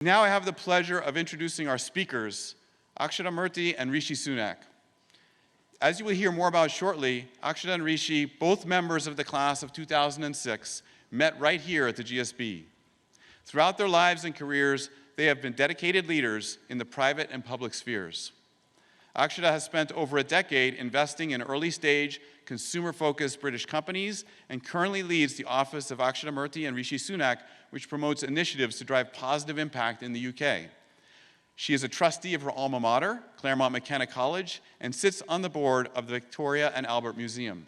Now I have the pleasure of introducing our speakers, Akshata and Rishi Sunak. As you will hear more about shortly, Akshata and Rishi, both members of the class of 2006, met right here at the GSB. Throughout their lives and careers, they have been dedicated leaders in the private and public spheres. Akshata has spent over a decade investing in early-stage, consumer-focused British companies and currently leads the office of Akshata and Rishi Sunak, which promotes initiatives to drive positive impact in the UK. She is a trustee of her alma mater, Claremont McKenna College, and sits on the board of the Victoria and Albert Museum.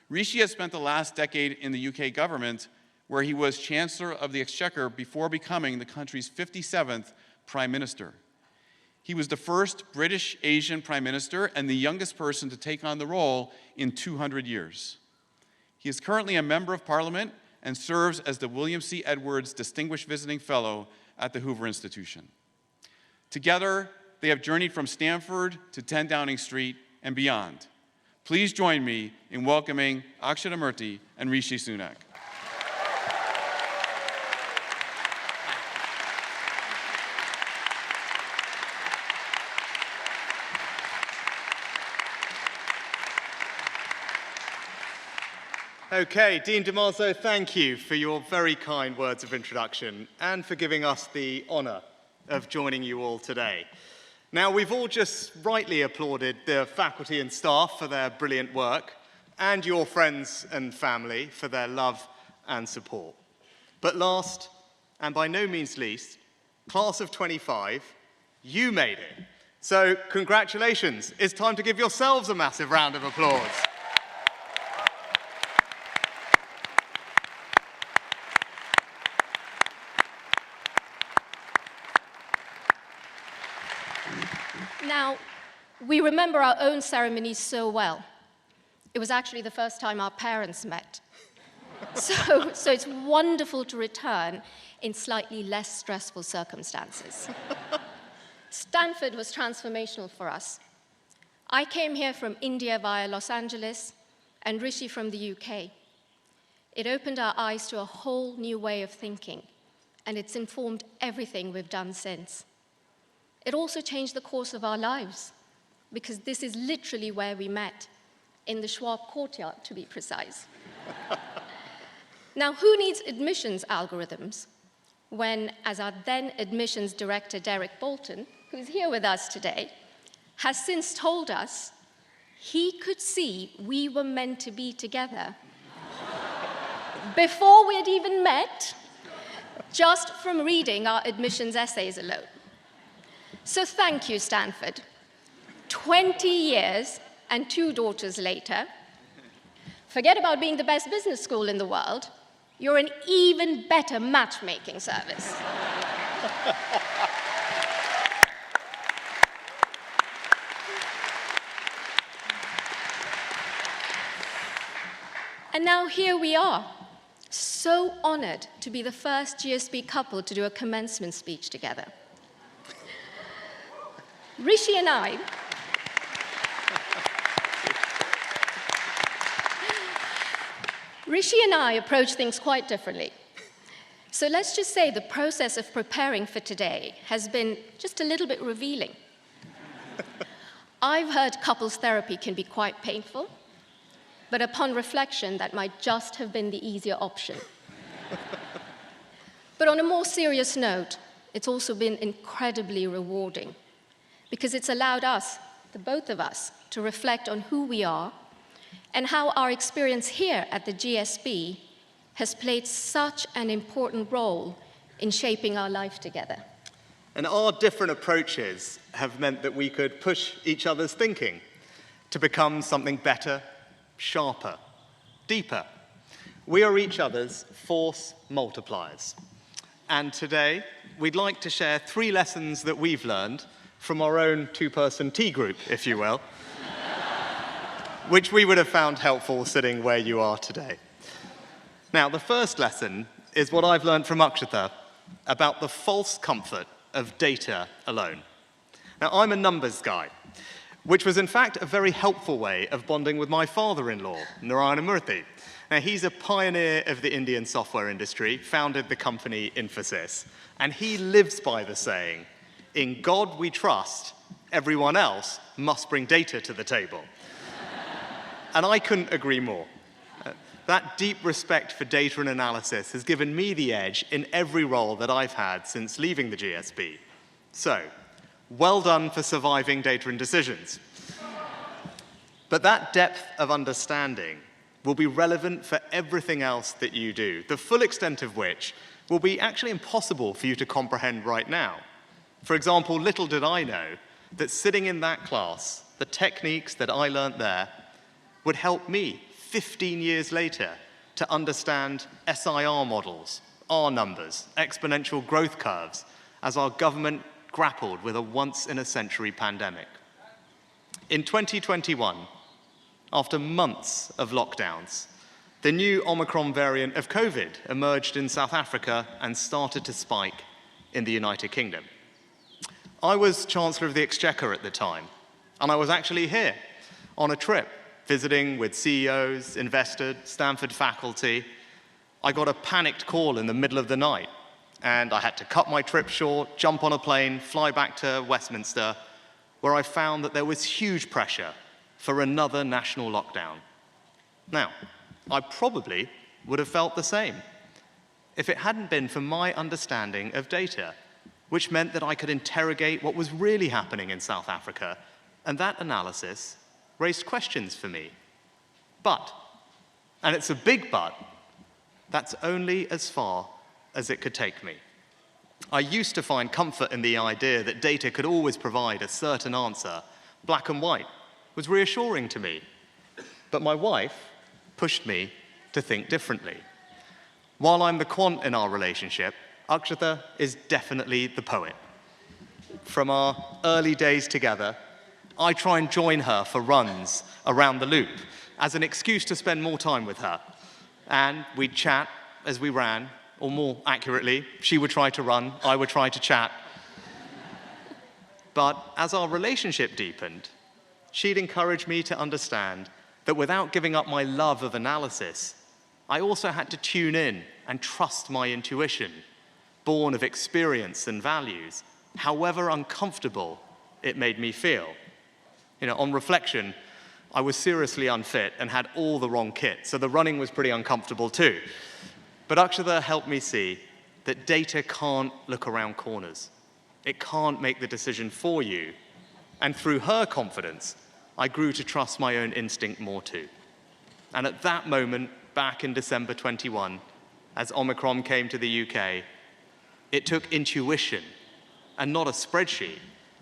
Rishi has spent the last decade in the UK government, where he was Chancellor of the Exchequer before becoming the country's 57th Prime Minister. He was the first British Asian Prime Minister and the youngest person to take on the role in 200 years. He is currently a Member of Parliament and serves as the William C. Edwards Distinguished Visiting Fellow at the Hoover Institution. Together, they have journeyed from Stanford to 10 Downing Street and beyond. Please join me in welcoming Akshata and Rishi Sunak. Okay, Dean DiMarzo, thank you for your very kind words of introduction and for giving us the honor of joining you all today. Now, we've all just rightly applauded the faculty and staff for their brilliant work and your friends and family for their love and support. But last, and by no means least, class of 25, you made it. So congratulations. It's time to give yourselves a massive round of applause. Now, we remember our own ceremonies so well. It was actually the first time our parents met. So it's wonderful to return in slightly less stressful circumstances. Stanford was transformational for us. I came here from India via Los Angeles, and Rishi from the UK. It opened our eyes to a whole new way of thinking, and it's informed everything we've done since. It also changed the course of our lives, because this is literally where we met, in the Schwab courtyard, to be precise. Now, who needs admissions algorithms when, as our then admissions director, Derek Bolton, who's here with us today, has since told us he could see we were meant to be together before we had even met, just from reading our admissions essays alone. So thank you, Stanford. 20 years and 2 daughters later, forget about being the best business school in the world, you're an even better matchmaking service. And now here we are, so honored to be the first GSB couple to do a commencement speech together. Rishi and I approach things quite differently. So let's just say the process of preparing for today has been just a little bit revealing. I've heard couples therapy can be quite painful, but upon reflection, that might just have been the easier option. But on a more serious note, it's also been incredibly rewarding, because it's allowed us, the both of us, to reflect on who we are and how our experience here at the GSB has played such an important role in shaping our life together. And our different approaches have meant that we could push each other's thinking to become something better, sharper, deeper. We are each other's force multipliers. And today, we'd like to share 3 lessons that we've learned from our own 2-person tea group, if you will, which we would have found helpful sitting where you are today. Now, the first lesson is what I've learned from Akshata about the false comfort of data alone. Now, I'm a numbers guy, which was in fact a very helpful way of bonding with my father-in-law, Narayana Murthy. Now, he's a pioneer of the Indian software industry, founded the company Infosys, and he lives by the saying, "In God we trust, everyone else must bring data to the table." And I couldn't agree more. That deep respect for data and analysis has given me the edge in every role that I've had since leaving the GSB. So, well done for surviving data and decisions. But that depth of understanding will be relevant for everything else that you do, the full extent of which will be actually impossible for you to comprehend right now. For example, little did I know that sitting in that class, the techniques that I learned there would help me 15 years later to understand SIR models, R numbers, exponential growth curves, as our government grappled with a once-in-a-century pandemic. In 2021, after months of lockdowns, the new Omicron variant of COVID emerged in South Africa and started to spike in the United Kingdom. I was Chancellor of the Exchequer at the time, and I was actually here on a trip, visiting with CEOs, investors, Stanford faculty. I got a panicked call in the middle of the night, and I had to cut my trip short, jump on a plane, fly back to Westminster, where I found that there was huge pressure for another national lockdown. Now, I probably would have felt the same if it hadn't been for my understanding of data, which meant that I could interrogate what was really happening in South Africa, and that analysis raised questions for me. But, and it's a big but, that's only as far as it could take me. I used to find comfort in the idea that data could always provide a certain answer, black and white, was reassuring to me. But my wife pushed me to think differently. While I'm the quant in our relationship, Akshata is definitely the poet. From our early days together, I try and join her for runs around the loop as an excuse to spend more time with her. And we'd chat as we ran, or more accurately, she would try to run, I would try to chat. But as our relationship deepened, she'd encourage me to understand that without giving up my love of analysis, I also had to tune in and trust my intuition, born of experience and values, however uncomfortable it made me feel. On reflection, I was seriously unfit and had all the wrong kit, so the running was pretty uncomfortable too. But Akshata helped me see that data can't look around corners. It can't make the decision for you. And through her confidence, I grew to trust my own instinct more too. And at that moment, back in December 21, as Omicron came to the UK, it took intuition and not a spreadsheet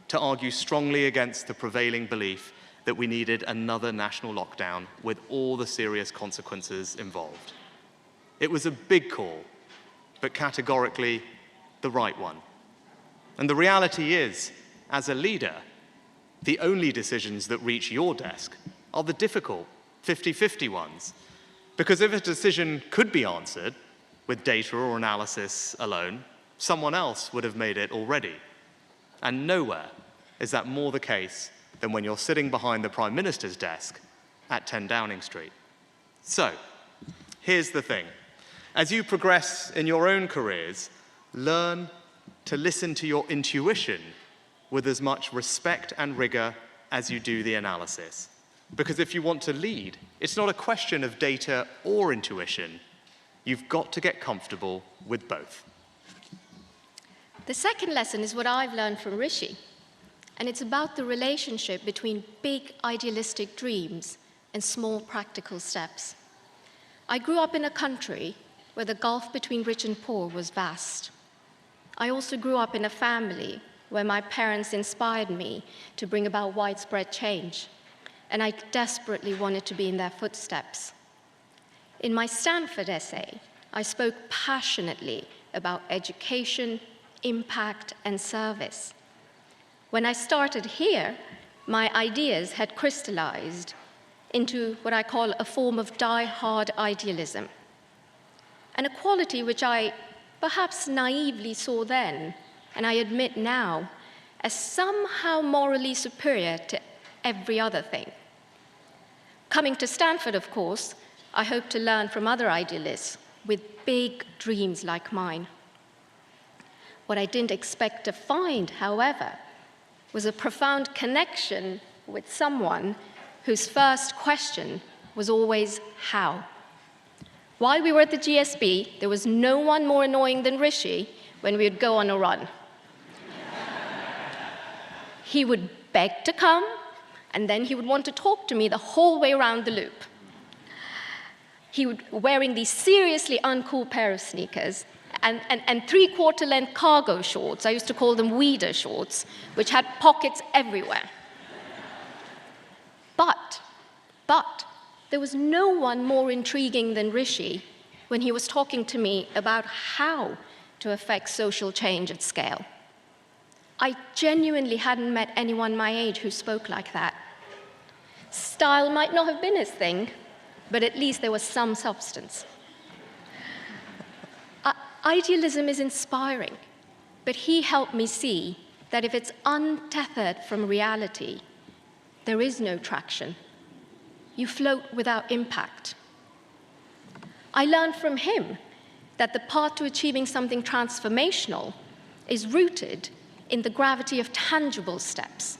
to argue strongly against the prevailing belief that we needed another national lockdown with all the serious consequences involved. It was a big call, but categorically the right one. And the reality is, as a leader, the only decisions that reach your desk are the difficult 50-50 ones. Because if a decision could be answered with data or analysis alone, someone else would have made it already. And nowhere is that more the case than when you're sitting behind the Prime Minister's desk at 10 Downing Street. So, here's the thing. As you progress in your own careers, learn to listen to your intuition with as much respect and rigor as you do the analysis. Because if you want to lead, it's not a question of data or intuition. You've got to get comfortable with both. The second lesson is what I've learned from Rishi, and it's about the relationship between big idealistic dreams and small practical steps. I grew up in a country where the gulf between rich and poor was vast. I also grew up in a family where my parents inspired me to bring about widespread change, and I desperately wanted to be in their footsteps. In my Stanford essay, I spoke passionately about education, impact, and service. When I started here, my ideas had crystallized into what I call a form of die-hard idealism, and a quality which I perhaps naively saw then, and I admit now, as somehow morally superior to every other thing. Coming to Stanford, of course, I hope to learn from other idealists with big dreams like mine. What I didn't expect to find, however, was a profound connection with someone whose first question was always how. While we were at the GSB, there was no one more annoying than Rishi when we would go on a run. He would beg to come, and then he would want to talk to me the whole way around the loop. He would wearing these seriously uncool pair of sneakers and three-quarter length cargo shorts. I used to call them weeder shorts, which had pockets everywhere. But there was no one more intriguing than Rishi when he was talking to me about how to affect social change at scale. I genuinely hadn't met anyone my age who spoke like that. Style might not have been his thing, but at least there was some substance. Idealism is inspiring, but he helped me see that if it's untethered from reality, there is no traction. You float without impact. I learned from him that the path to achieving something transformational is rooted in the gravity of tangible steps,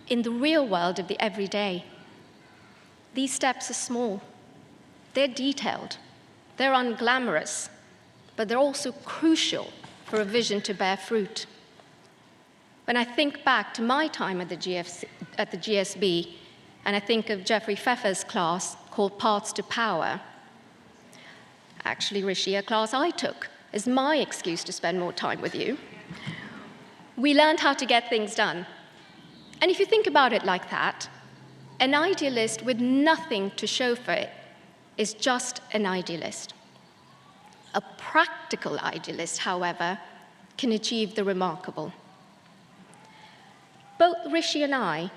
in the real world of the everyday. These steps are small, they're detailed, they're unglamorous, but they're also crucial for a vision to bear fruit. When I think back to my time at the GSB, and I think of Jeffrey Pfeffer's class called Paths to Power, actually, Rishi, a class I took as my excuse to spend more time with you, we learned how to get things done. And if you think about it like that, an idealist with nothing to show for it is just an idealist. A practical idealist, however, can achieve the remarkable. Both Rishi and I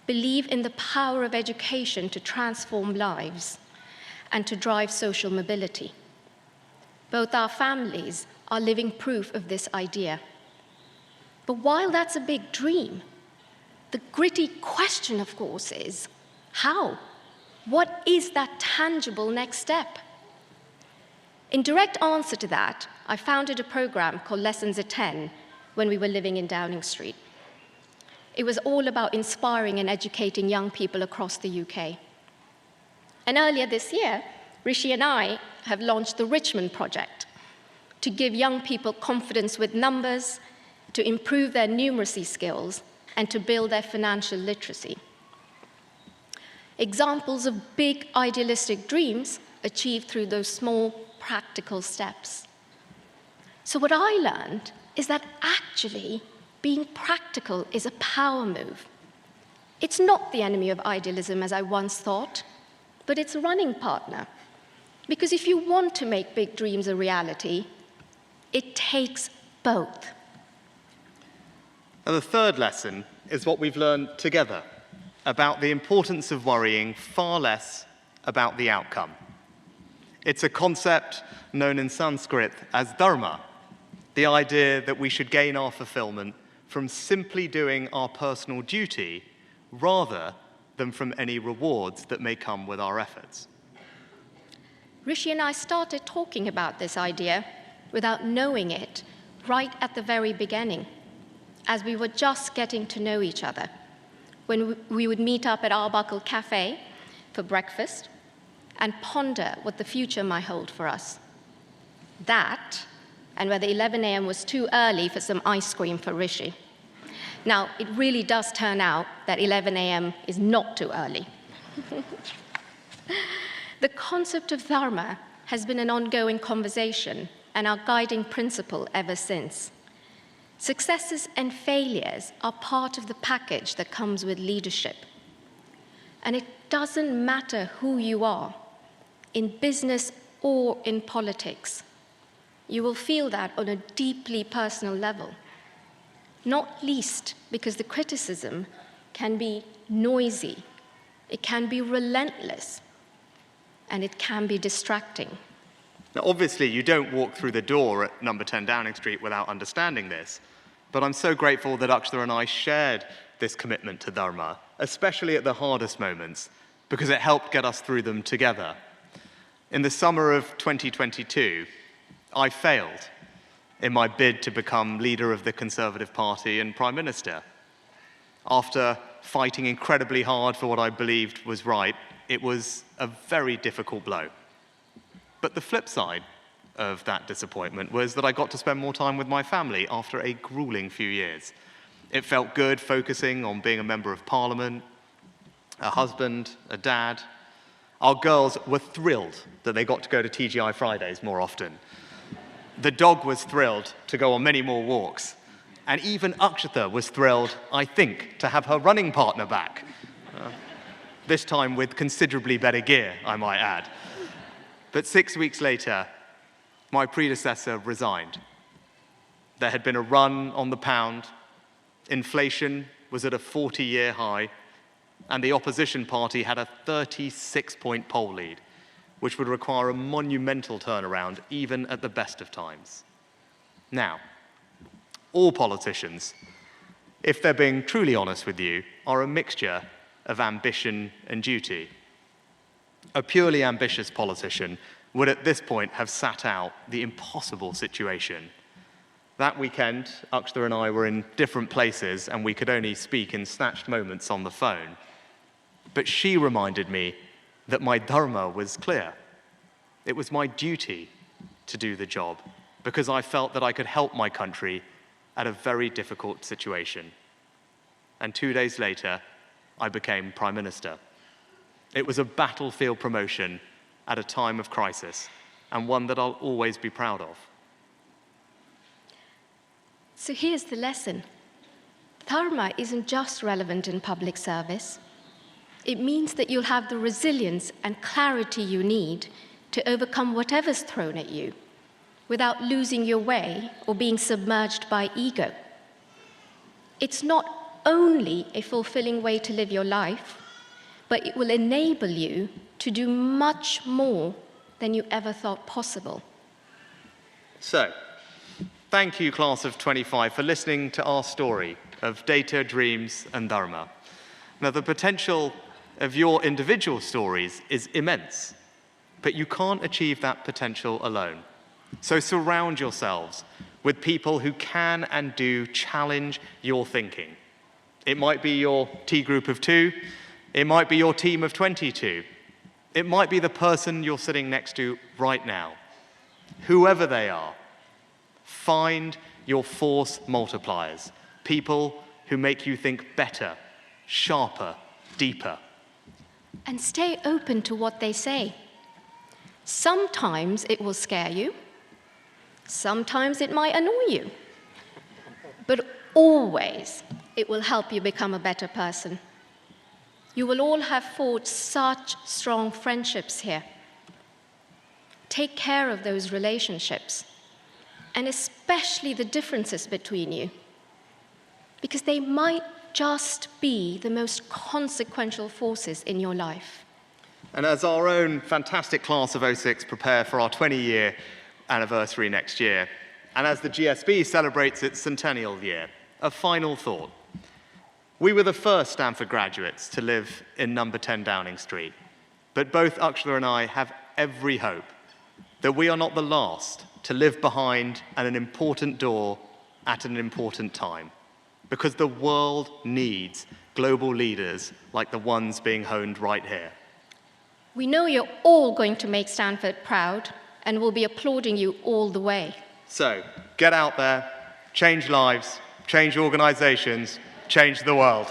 believe in the power of education to transform lives and to drive social mobility. Both our families are living proof of this idea. But while that's a big dream, the gritty question, of course, is how? What is that tangible next step? In direct answer to that, I founded a program called Lessons at 10 when we were living in Downing Street. It was all about inspiring and educating young people across the UK. And earlier this year, Rishi and I have launched the Richmond Project to give young people confidence with numbers, to improve their numeracy skills, and to build their financial literacy. Examples of big idealistic dreams achieved through those small, practical steps. So what I learned is that actually being practical is a power move. It's not the enemy of idealism, as I once thought, but its running partner. Because if you want to make big dreams a reality, it takes both. And the third lesson is what we've learned together about the importance of worrying far less about the outcome. It's a concept known in Sanskrit as Dharma, the idea that we should gain our fulfillment from simply doing our personal duty rather than from any rewards that may come with our efforts. Rishi and I started talking about this idea without knowing it right at the very beginning, as we were just getting to know each other, when we would meet up at Arbuckle Cafe for breakfast and ponder what the future might hold for us. That, and whether 11 a.m. was too early for some ice cream for Rishi. Now, it really does turn out that 11 a.m. is not too early. The concept of Dharma has been an ongoing conversation and our guiding principle ever since. Successes and failures are part of the package that comes with leadership. And it doesn't matter who you are, in business or in politics. You will feel that on a deeply personal level, not least because the criticism can be noisy, it can be relentless, and it can be distracting. Now, obviously, you don't walk through the door at number 10 Downing Street without understanding this, but I'm so grateful that Akshata and I shared this commitment to Dharma, especially at the hardest moments, because it helped get us through them together. In the summer of 2022, I failed in my bid to become leader of the Conservative Party and Prime Minister. After fighting incredibly hard for what I believed was right, it was a very difficult blow. But the flip side of that disappointment was that I got to spend more time with my family after a grueling few years. It felt good focusing on being a member of Parliament, a husband, a dad. Our girls were thrilled that they got to go to TGI Fridays more often. The dog was thrilled to go on many more walks. And even Akshata was thrilled, I think, to have her running partner back. This time with considerably better gear, I might add. But 6 weeks later, my predecessor resigned. There had been a run on the pound, inflation was at a 40-year high, and the opposition party had a 36-point poll lead, which would require a monumental turnaround even at the best of times. Now, all politicians, if they're being truly honest with you, are a mixture of ambition and duty. A purely ambitious politician would at this point have sat out the impossible situation. That weekend, Akshata and I were in different places and we could only speak in snatched moments on the phone. But she reminded me that my Dharma was clear. It was my duty to do the job because I felt that I could help my country at a very difficult situation. And 2 days later, I became Prime Minister. It was a battlefield promotion at a time of crisis, and one that I'll always be proud of. So here's the lesson. Dharma isn't just relevant in public service. It means that you'll have the resilience and clarity you need to overcome whatever's thrown at you without losing your way or being submerged by ego. It's not only a fulfilling way to live your life, but it will enable you to do much more than you ever thought possible. So, thank you, class of 25, for listening to our story of data, dreams, and Dharma. Now, the potential of your individual stories is immense, but you can't achieve that potential alone. So surround yourselves with people who can and do challenge your thinking. It might be your tea group of 2, it might be your team of 22, it might be the person you're sitting next to right now. Whoever they are, find your force multipliers, people who make you think better, sharper, deeper. And stay open to what they say. Sometimes it will scare you. Sometimes it might annoy you. But always it will help you become a better person. You will all have forged such strong friendships here. Take care of those relationships, and especially the differences between you, because they might just be the most consequential forces in your life. And as our own fantastic class of 06 prepare for our 20-year anniversary next year, and as the GSB celebrates its centennial year, a final thought. We were the first Stanford graduates to live in number 10 Downing Street, but both Akshata and I have every hope that we are not the last to live behind an important door at an important time, because the world needs global leaders like the ones being honed right here. We know you're all going to make Stanford proud, and we'll be applauding you all the way. So, get out there, change lives, change organizations, change the world.